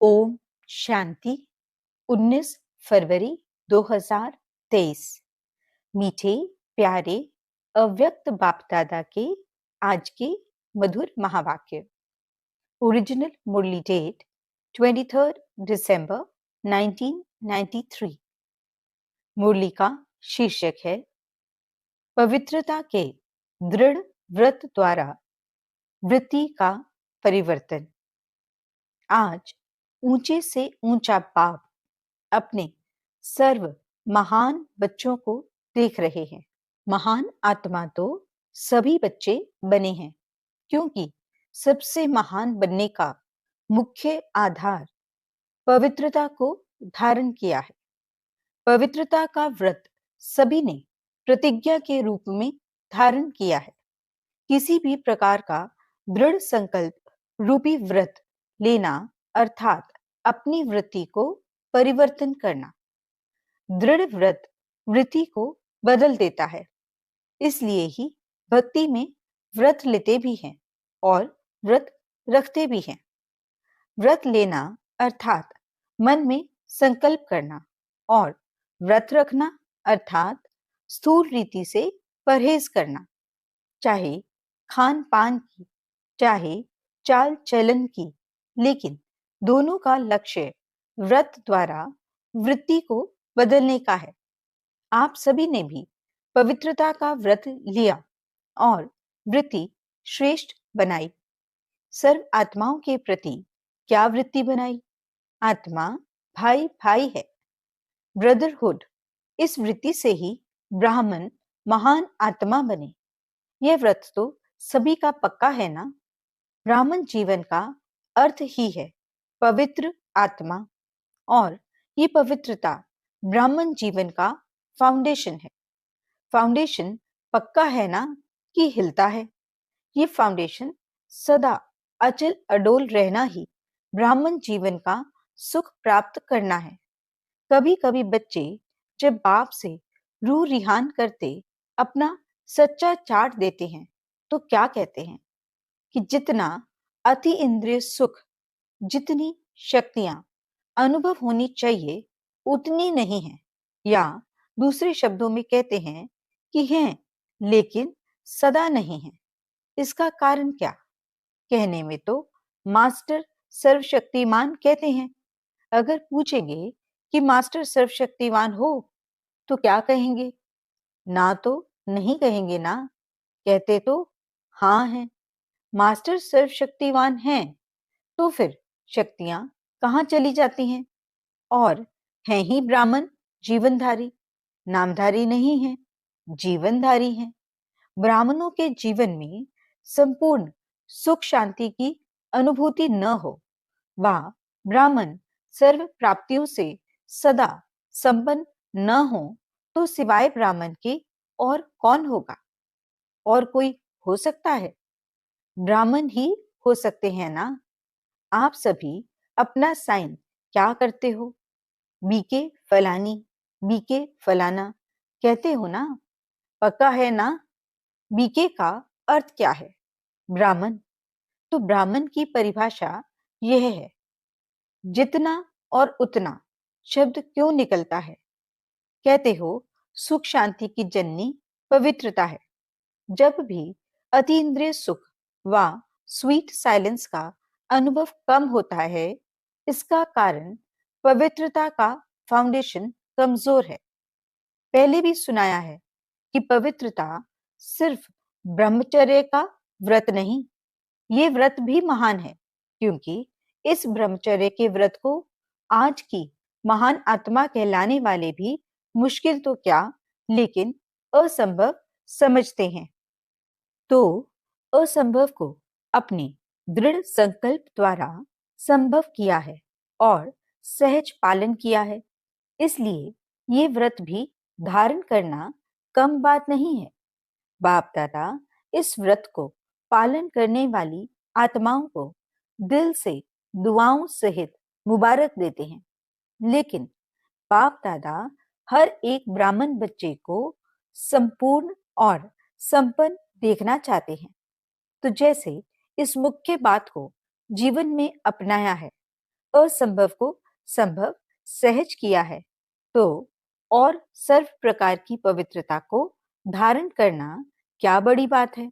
ओम शांति। 19 फरवरी 2023। मीठे प्यारे अव्यक्त बाप दादा के आज के मधुर महावाक्य। ओरिजिनल मुरली डेट 23 दिसंबर 1993। मुरली का शीर्षक है पवित्रता के दृढ़ व्रत द्वारा वृत्ति का परिवर्तन। आज ऊंचे से ऊंचा बाप अपने सर्व महान बच्चों को देख रहे हैं। महान आत्मा तो सभी बच्चे बने हैं, क्योंकि सबसे महान बनने का मुख्य आधार पवित्रता को धारण किया है। पवित्रता का व्रत सभी ने प्रतिज्ञा के रूप में धारण किया है। किसी भी प्रकार का दृढ़ संकल्प रूपी व्रत लेना अर्थात अपनी वृत्ति को परिवर्तन करना। दृढ़ व्रत वृत्ति को बदल देता है। इसलिए ही भक्ति में व्रत लेते भी हैं और व्रत रखते भी हैं। व्रत लेना अर्थात मन में संकल्प करना और व्रत रखना अर्थात स्थूल रीति से परहेज करना, चाहे खान पान की, चाहे चाल चलन की, लेकिन दोनों का लक्ष्य व्रत द्वारा वृत्ति को बदलने का है। आप सभी ने भी पवित्रता का व्रत लिया और वृत्ति श्रेष्ठ बनाई। सर्व आत्माओं के प्रति क्या वृत्ति बनाई? आत्मा भाई भाई है, ब्रदरहुड। इस वृत्ति से ही ब्राह्मण महान आत्मा बने। यह व्रत तो सभी का पक्का है ना। ब्राह्मण जीवन का अर्थ ही है पवित्र आत्मा, और ये पवित्रता ब्राह्मण जीवन का फाउंडेशन है। फाउंडेशन पक्का है ना कि हिलता है? ये फाउंडेशन सदा अचल अडोल रहना ही ब्राह्मण जीवन का सुख प्राप्त करना है। कभी कभी बच्चे जब बाप से रूह रिहान करते अपना सच्चा चाट देते हैं तो क्या कहते हैं कि जितना अति इंद्रिय सुख, जितनी शक्तियां अनुभव होनी चाहिए उतनी नहीं है, या दूसरे शब्दों में कहते हैं कि हैं लेकिन सदा नहीं है। इसका कारण क्या? कहने में तो मास्टर सर्वशक्तिमान कहते हैं। अगर पूछेंगे कि मास्टर सर्वशक्तिमान हो तो क्या कहेंगे? ना तो नहीं कहेंगे ना, कहते तो हाँ है। मास्टर सर्वशक्तिवान हैं तो फिर शक्तियां कहाँ चली जाती हैं? और हैं ही ब्राह्मण जीवनधारी, नामधारी नहीं है, जीवनधारी हैं। ब्राह्मणों के जीवन में संपूर्ण सुख शांति की अनुभूति न हो, वा ब्राह्मण सर्व प्राप्तियों से सदा संपन्न न हो, तो सिवाय ब्राह्मण के और कौन होगा? और कोई हो सकता है? ब्राह्मण ही हो सकते हैं ना। आप सभी अपना साइन क्या करते हो? बीके फलानी, बीके फलाना कहते हो ना। पक्का है ना? बीके का अर्थ क्या है? ब्राह्मण। तो ब्राह्मण की परिभाषा यह है। जितना और उतना शब्द क्यों निकलता है? कहते हो सुख शांति की जननी पवित्रता है। जब भी अतीन्द्रिय सुख व स्वीट साइलेंस का अनुभव कम होता है, इसका कारण पवित्रता का फाउंडेशन कमजोर है। पहले भी सुनाया है कि पवित्रता सिर्फ ब्रह्मचर्य का व्रत नहीं, ये व्रत भी महान है, क्योंकि इस ब्रह्मचर्य के व्रत को आज की महान आत्मा कहलाने वाले भी मुश्किल तो क्या, लेकिन असंभव समझते हैं। तो असंभव को अपने दृढ़ संकल्प द्वारा संभव किया है और सहज पालन किया है। इसलिए ये व्रत भी धारण करना कम बात नहीं है। बाप दादा इस व्रत को पालन करने वाली आत्माओं को दिल से दुआओं सहित मुबारक देते हैं। लेकिन बाप दादा हर एक ब्राह्मण बच्चे को संपूर्ण और संपन्न देखना चाहते हैं। तो जैसे इस मुख्य बात को जीवन में अपनाया है, असंभव को संभव सहज किया है, तो और सर्व प्रकार की पवित्रता को धारण करना क्या बड़ी बात है।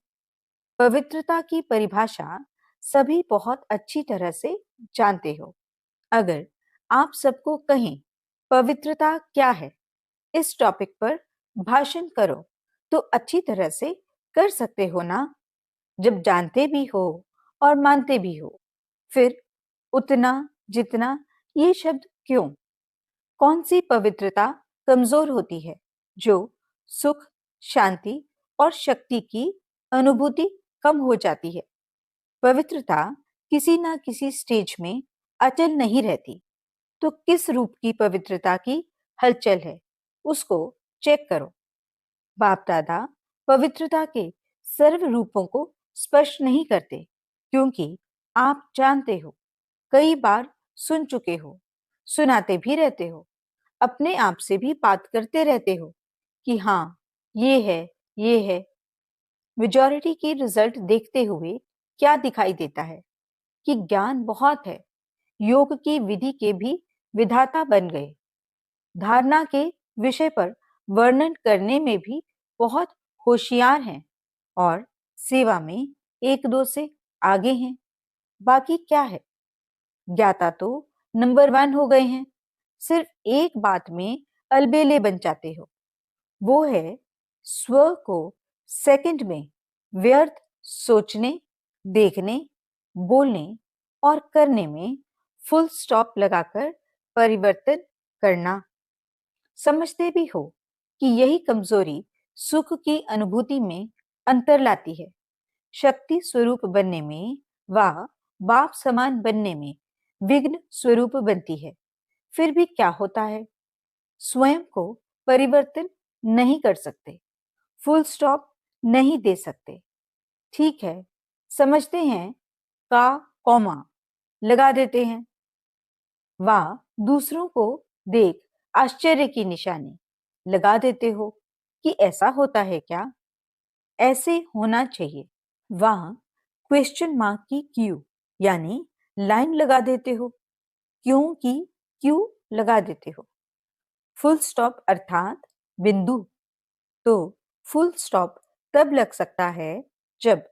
पवित्रता की परिभाषा सभी बहुत अच्छी तरह से जानते हो। अगर आप सबको कहें पवित्रता क्या है, इस टॉपिक पर भाषण करो, तो अच्छी तरह से कर सकते हो ना। जब जानते भी हो और मानते भी हो, फिर उतना जितना ये शब्द क्यों? कौन सी पवित्रता कमजोर होती है जो सुख, शांति और शक्ति की अनुभूति कम हो जाती है? पवित्रता किसी ना किसी स्टेज में अचल नहीं रहती, तो किस रूप की पवित्रता की हलचल है, उसको चेक करो। बाप दादा पवित्रता के सर्व रूपों को स्पष्ट नहीं करते, क्योंकि आप जानते हो, कई बार सुन चुके हो, सुनाते भी रहते हो, अपने आप से भी बात करते रहते हो कि हाँ ये है, ये है। मेजॉरिटी की रिजल्ट देखते हुए क्या दिखाई देता है कि ज्ञान बहुत है, योग की विधि के भी विधाता बन गए, धारणा के विषय पर वर्णन करने में भी बहुत होशियार हैं और सेवा में एक दो से आगे हैं। बाकी क्या है? ज्ञाता तो नंबर 1 हो गए हैं, सिर्फ एक बात में अलबेले बन जाते हो, वो है स्व को सेकंड में व्यर्थ सोचने, देखने, बोलने और करने में फुल स्टॉप लगाकर परिवर्तन करना। समझते भी हो कि यही कमजोरी सुख की अनुभूति में अंतर लाती है। शक्ति स्वरूप बनने में व बाप समान बनने में विघ्न स्वरूप बनती है। फिर भी क्या होता है? स्वयं को परिवर्तन नहीं कर सकते, फुल स्टॉप नहीं दे सकते। ठीक है, समझते हैं, का कॉमा लगा देते हैं, वा दूसरों को देख आश्चर्य की निशानी लगा देते हो कि ऐसा होता है क्या, ऐसे होना चाहिए। वहां क्वेश्चन मार्क की क्यू यानी लाइन लगा देते हो, क्यों की क्यू लगा देते हो। फुल स्टॉप अर्थात बिंदु। तो फुल स्टॉप तब लग सकता है जब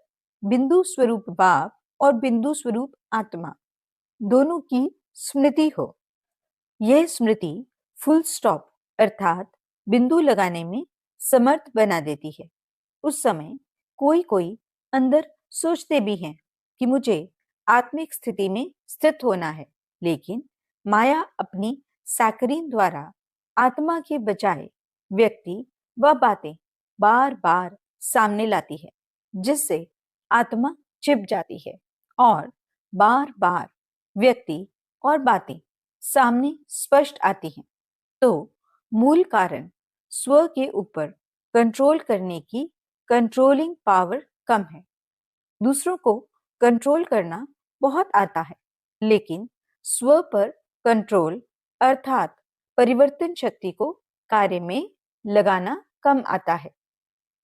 बिंदु स्वरूप बाप और बिंदु स्वरूप आत्मा दोनों की स्मृति हो। यह स्मृति फुल स्टॉप अर्थात बिंदु लगाने में समर्थ बना देती है। उस समय कोई कोई अंदर सोचते भी हैं कि मुझे आत्मिक स्थिति में स्थित होना है, लेकिन माया अपनी सैकरीन द्वारा आत्मा के बजाय व्यक्ति व बातें बार बार सामने लाती है, जिससे आत्मा छिप जाती है और बार बार व्यक्ति और बातें सामने स्पष्ट आती हैं। तो मूल कारण स्व के ऊपर कंट्रोल करने की कंट्रोलिंग पावर कम है। दूसरों को कंट्रोल करना बहुत आता है, लेकिन स्व पर कंट्रोल अर्थात परिवर्तन शक्ति को कार्य में लगाना कम आता है।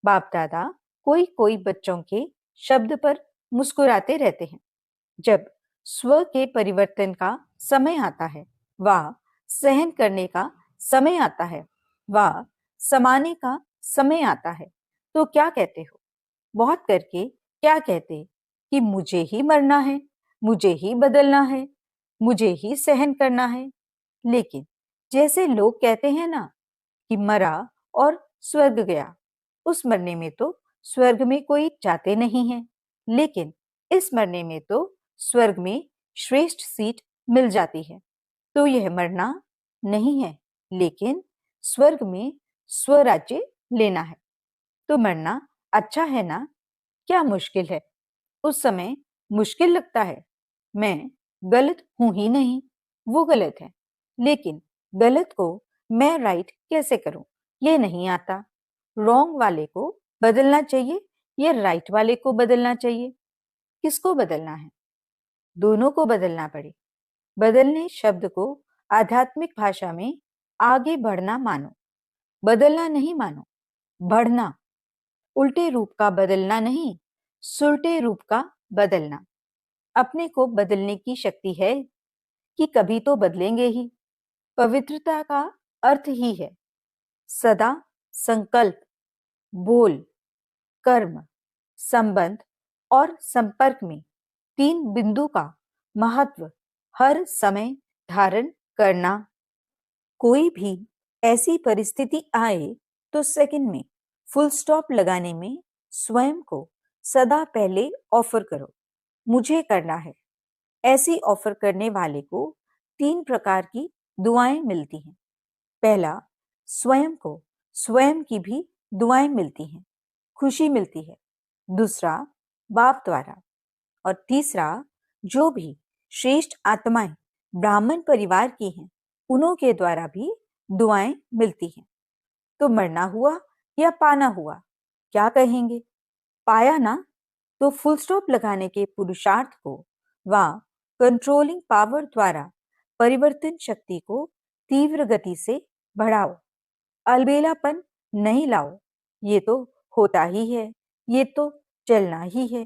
बाप दादा कोई कोई बच्चों के शब्द पर मुस्कुराते रहते हैं। जब स्व के परिवर्तन का समय आता है व सहन करने का समय आता है व समाने का समय आता है, तो क्या कहते हो? बहुत करके क्या कहते कि मुझे ही मरना है, मुझे ही बदलना है, मुझे ही सहन करना है। लेकिन जैसे लोग कहते हैं ना कि मरा और स्वर्ग गया, उस मरने में तो स्वर्ग में कोई जाते नहीं है, लेकिन इस मरने में तो स्वर्ग में श्रेष्ठ सीट मिल जाती है। तो यह मरना नहीं है, लेकिन स्वर्ग में स्वराज्य लेना है। तो मरना अच्छा है ना? क्या मुश्किल है? उस समय मुश्किल लगता है, मैं गलत हूं ही नहीं, वो गलत है, लेकिन गलत को मैं राइट कैसे करूं, ये नहीं आता। रॉन्ग वाले को बदलना चाहिए या राइट वाले को बदलना चाहिए? किसको बदलना है? दोनों को बदलना पड़े। बदलने शब्द को आध्यात्मिक भाषा में आगे बढ़ना मानो, बदलना नहीं मानो, बढ़ना। उल्टे रूप का बदलना नहीं, सुलटे रूप का बदलना। अपने को बदलने की शक्ति है कि कभी तो बदलेंगे ही। पवित्रता का अर्थ ही है सदा संकल्प, बोल, कर्म, संबंध और संपर्क में तीन बिंदु का महत्व हर समय धारण करना। कोई भी ऐसी परिस्थिति आए तो सेकंड में फुल स्टॉप लगाने में स्वयं को सदा पहले ऑफर करो, मुझे करना है। ऐसी ऑफर करने वाले को तीन प्रकार की दुआएं मिलती हैं। पहला, स्वयं को स्वयं की भी दुआएं मिलती हैं, खुशी मिलती है। दूसरा, बाप द्वारा। और तीसरा, जो भी श्रेष्ठ आत्माएं ब्राह्मण परिवार की हैं, उन्हों के द्वारा भी दुआएं मिलती हैं। तो मरना हुआ या पाना हुआ, क्या कहेंगे? पाया ना, तो फुल स्टॉप लगाने के पुरुषार्थ को व कंट्रोलिंग पावर द्वारा परिवर्तन शक्ति को तीव्र गति से बढ़ाओ। अलबेलापन नहीं लाओ, ये तो होता ही है, ये तो चलना ही है।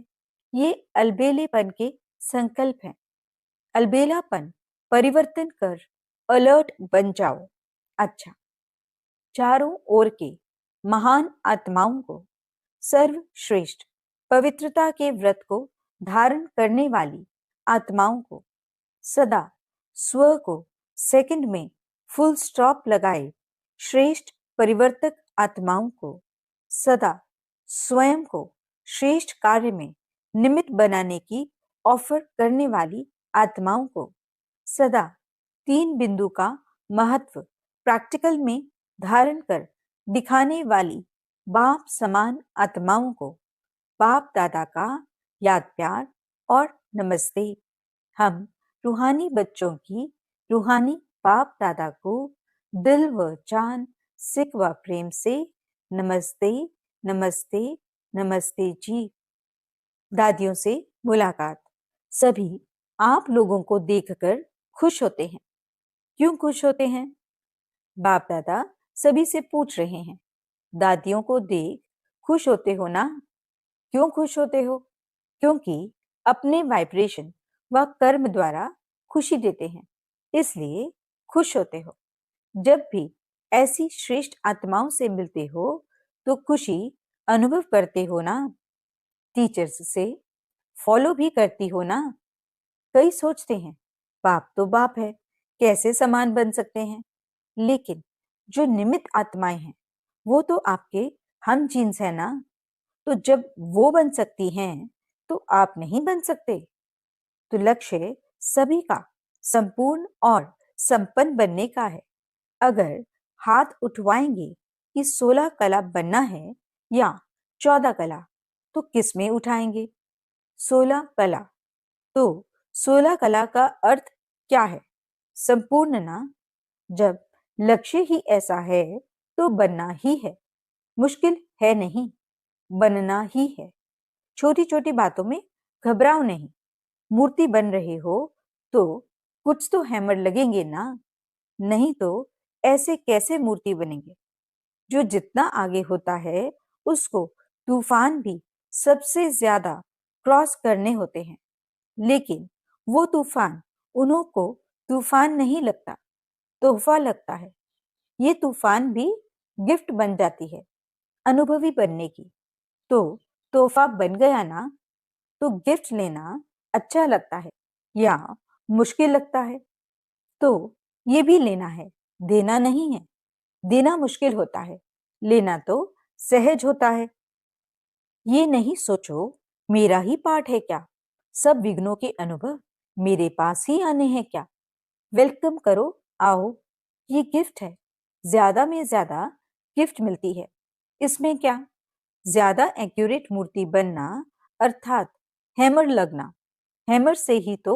ये अलबेलेपन के संकल्प हैं। अलबेलापन परिवर्तन कर अलर्ट बन जाओ। अच्छा, चारों ओर के महान आत्माओं को, सर्वश्रेष्ठ पवित्रता के व्रत को धारण करने वाली आत्माओं को, सदा स्व को सेकंड में फुल स्टॉप लगाए श्रेष्ठ परिवर्तक आत्माओं को, सदा स्वयं को श्रेष्ठ कार्य में निमित्त बनाने की ऑफर करने वाली आत्माओं को, सदा तीन बिंदु का महत्व प्रैक्टिकल में धारण कर दिखाने वाली बाप समान आत्माओं को बाप दादा का याद प्यार और नमस्ते। हम रूहानी बच्चों की रूहानी बाप दादा को दिल व जान, सिक व प्रेम से नमस्ते, नमस्ते, नमस्ते जी। दादियों से मुलाकात। सभी आप लोगों को देखकर खुश होते हैं। क्यों खुश होते हैं? बाप दादा सभी से पूछ रहे हैं, दादियों को देख खुश होते हो ना? क्यों खुश होते हो? क्योंकि अपने वाइब्रेशन व कर्म द्वारा खुशी देते हैं, इसलिए खुश होते हो। जब भी ऐसी श्रेष्ठ आत्माओं से मिलते हो तो खुशी अनुभव करते हो ना? टीचर्स से फॉलो भी करती हो ना? कई सोचते हैं बाप तो बाप है, कैसे समान बन सकते हैं? लेकिन जो निमित्त आत्माएं हैं वो तो आपके हम जीन्स है ना, तो जब वो बन सकती हैं तो आप नहीं बन सकते। तो लक्ष्य सभी का संपूर्ण और संपन्न बनने का है। अगर हाथ उठवाएंगे कि 16 कला बनना है या 14 कला, तो किस में उठाएंगे? 16 कला। तो 16 कला का अर्थ क्या है? संपूर्ण ना। जब लक्ष्य ही ऐसा है तो बनना ही है, मुश्किल है नहीं, बनना ही है। छोटी छोटी बातों में घबराओ नहीं। मूर्ति बन रहे हो तो कुछ तो हैमर लगेंगे ना, नहीं तो ऐसे कैसे मूर्ति बनेंगे? जो जितना आगे होता है उसको तूफान भी सबसे ज्यादा क्रॉस करने होते हैं, लेकिन वो तूफान उन्हों को तूफान नहीं लगता, तोहफा लगता है। ये तूफान भी गिफ्ट बन जाती है अनुभवी बनने की। तो तोहफा बन गया ना, तो गिफ्ट लेना अच्छा लगता है या मुश्किल लगता है? तो ये भी लेना है, देना नहीं है। देना मुश्किल होता है, लेना तो सहज होता है। ये नहीं सोचो मेरा ही पार्ट है क्या, सब विघ्नों के अनुभव मेरे पास ही आने हैं क्या? वेलकम करो, आओ, ये गिफ्ट है। ज्यादा में ज्यादा गिफ्ट मिलती है। इसमें क्या? ज्यादा एक्यूरेट मूर्ति बनना अर्थात हैमर लगना। हैमर से ही तो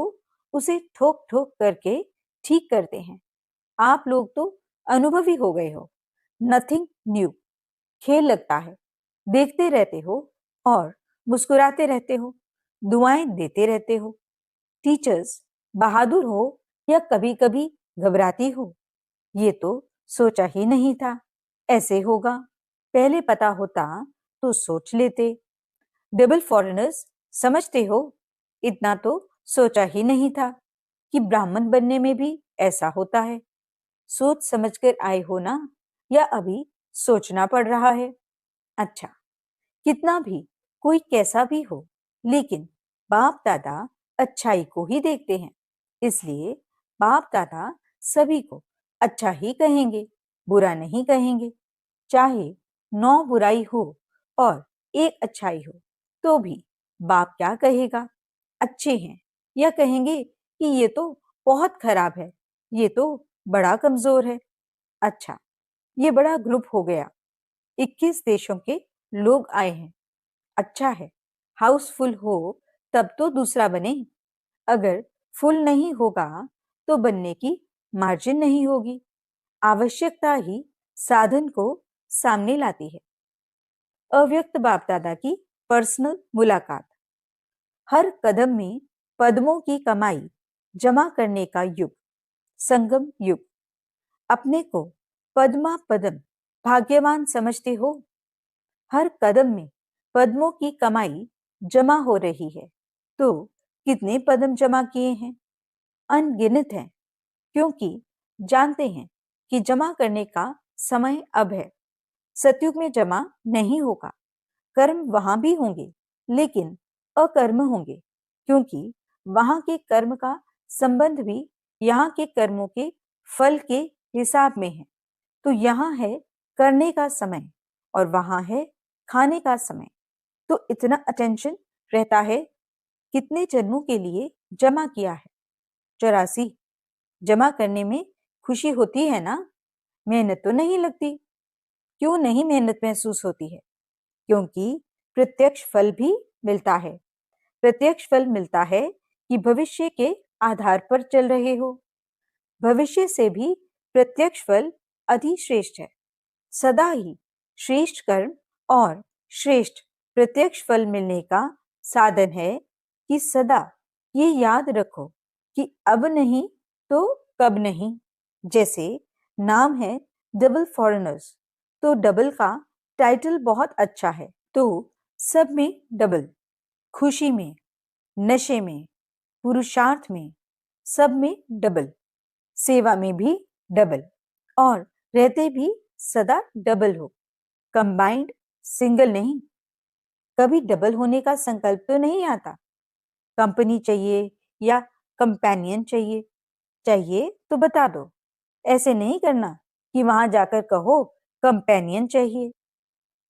उसे ठोक ठोक करके ठीक करते हैं। आप लोग तो अनुभवी हो गए हो। Nothing new. खेल लगता है, देखते रहते हो और मुस्कुराते रहते हो, दुआएं देते रहते हो। टीचर्स बहादुर हो या कभी कभी घबराती हो, ये तो सोचा ही नहीं था ऐसे होगा। पहले पता होता तो सोच लेते। डबल फॉरेनर्स समझते हो, इतना तो सोचा ही नहीं था। कि ब्राह्मण बनने में भी ऐसा होता है? सोच समझकर आए हो ना, या अभी सोचना पड़ रहा है? अच्छा, कितना भी कोई कैसा भी हो, लेकिन बाप दादा अच्छाई को ही देखते हैं। इसलिए बाप दादा सभी को अच्छा ही कहेंगे, बुरा नहीं कहेंगे। चाहे 9 बुराई हो और एक अच्छाई हो, तो भी बाप क्या कहेगा? अच्छे हैं, या कहेंगे कि ये तो बहुत खराब है, ये तो बड़ा कमजोर है। अच्छा, ये बड़ा ग्रुप हो गया, 21 देशों के लोग आए हैं। अच्छा है, हाउसफुल हो तब तो दूसरा बने। अगर फुल नहीं होगा तो बनने की मार्जिन नहीं होगी। आवश्यकता ही साधन को सामने लाती है। अव्यक्त बाप दादा की पर्सनल मुलाकात। हर कदम में पद्मों की कमाई जमा करने का युग, संगम युग। अपने को पद्मा पदम भाग्यवान समझते हो? हर कदम में पद्मों की कमाई जमा हो रही है। तो कितने पद्म जमा किए हैं? अनगिनत हैं, क्योंकि जानते हैं कि जमा करने का समय अब है। सतयुग में जमा नहीं होगा। कर्म वहां भी होंगे, लेकिन अकर्म होंगे, क्योंकि वहां के कर्म का संबंध भी यहाँ के कर्मों के फल के हिसाब में है। तो यहाँ है करने का समय और वहां है खाने का समय। तो इतना अटेंशन रहता है। कितने जन्मों के लिए जमा किया है? 84। जमा करने में खुशी होती है ना? मेहनत तो नहीं लगती। क्यों नहीं मेहनत महसूस होती है? क्योंकि प्रत्यक्ष फल भी मिलता है। प्रत्यक्ष फल मिलता है कि भविष्य के आधार पर चल रहे हो। भविष्य से भी प्रत्यक्ष फल अधिश्रेष्ठ है। सदा ही श्रेष्ठ कर्म और श्रेष्ठ प्रत्यक्ष फल मिलने का साधन है कि सदा ये याद रखो कि अब नहीं तो कब नहीं। जैसे नाम है डबल फॉरेनर्स, तो डबल का टाइटल बहुत अच्छा है। तो सब में डबल, खुशी में, नशे में, पुरुषार्थ में, सब में डबल, सेवा में भी डबल, और रहते भी सदा डबल हो। कंबाइंड, सिंगल नहीं। कभी डबल होने का संकल्प तो नहीं आता। कंपनी चाहिए या कंपेनियन चाहिए? चाहिए तो बता दो। ऐसे नहीं करना कि वहां जाकर कहो कंपेनियन चाहिए।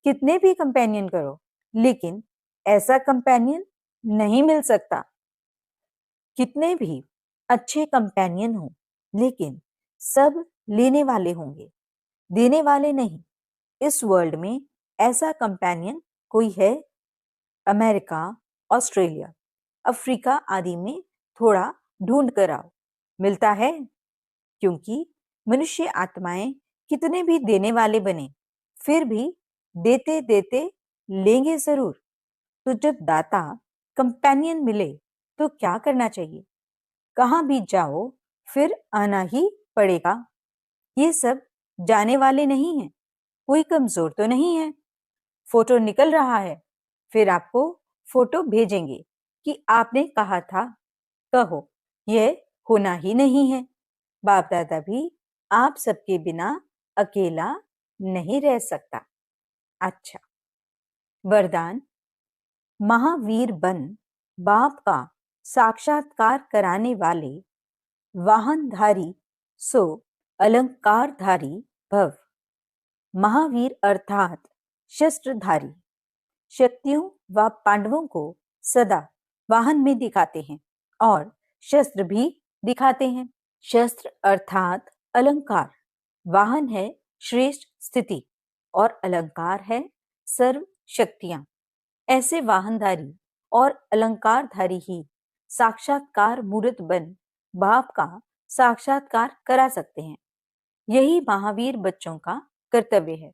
कितने भी कंपेनियन करो, लेकिन ऐसा कंपेनियन नहीं मिल सकता। कितने भी अच्छे कंपेनियन हो, लेकिन सब लेने वाले होंगे, देने वाले नहीं। इस वर्ल्ड में ऐसा कंपेनियन कोई है? अमेरिका, ऑस्ट्रेलिया, अफ्रीका आदि में थोड़ा ढूंढ कर आओ, मिलता है? क्योंकि मनुष्य आत्माएं कितने भी देने वाले बने, फिर भी देते देते लेंगे जरूर। तो जब दाता कंपेनियन मिले तो क्या करना चाहिए? कहां भी जाओ फिर आना ही पड़ेगा। ये सब जाने वाले नहीं हैं। कोई कमजोर तो नहीं है। फोटो निकल रहा है, फिर आपको फोटो भेजेंगे कि आपने कहा था। कहो, यह होना ही नहीं है। बाप दादा भी आप सबके बिना अकेला नहीं रह सकता। अच्छा, वरदान। महावीर बन बाप का साक्षात्कार कराने वाले, वाहनधारी सो अलंकारधारी भव। महावीर अर्थात शस्त्रधारी, शक्तियों व पांडवों को सदा वाहन में दिखाते हैं और शस्त्र भी दिखाते हैं। शस्त्र अर्थात अलंकार, वाहन है श्रेष्ठ स्थिति और अलंकार है सर्व शक्तियां। ऐसे वाहनधारी और अलंकारधारी ही साक्षात्कार मूर्त बन बाप का साक्षात्कार करा सकते हैं। यही महावीर बच्चों का कर्तव्य है।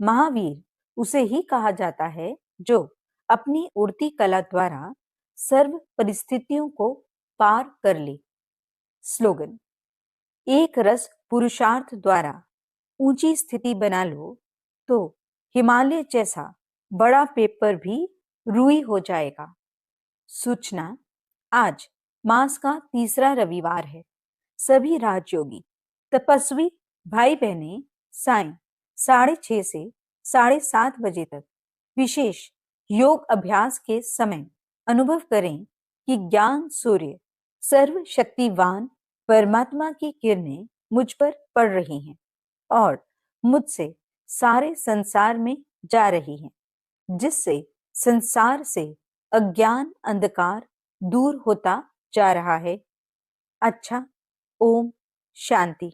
महावीर उसे ही कहा जाता है जो अपनी उड़ती कला द्वारा सर्व परिस्थितियों को पार कर ले। स्लोगन। एक रस पुरुषार्थ द्वारा ऊंची स्थिति बना लो तो हिमालय जैसा बड़ा पेपर भी रूई हो जाएगा। सूचना। आज मास का तीसरा रविवार है। सभी राजयोगी तपस्वी भाई बहनें सायं 6:30 से 7:30 बजे तक विशेष योग अभ्यास के समय अनुभव करें कि ज्ञान सूर्य सर्वशक्तिवान परमात्मा की किरणें मुझ पर पड़ रही हैं और मुझसे सारे संसार में जा रही हैं, जिससे संसार से अज्ञान अंधकार दूर होता जा रहा है। अच्छा, ओम शांति।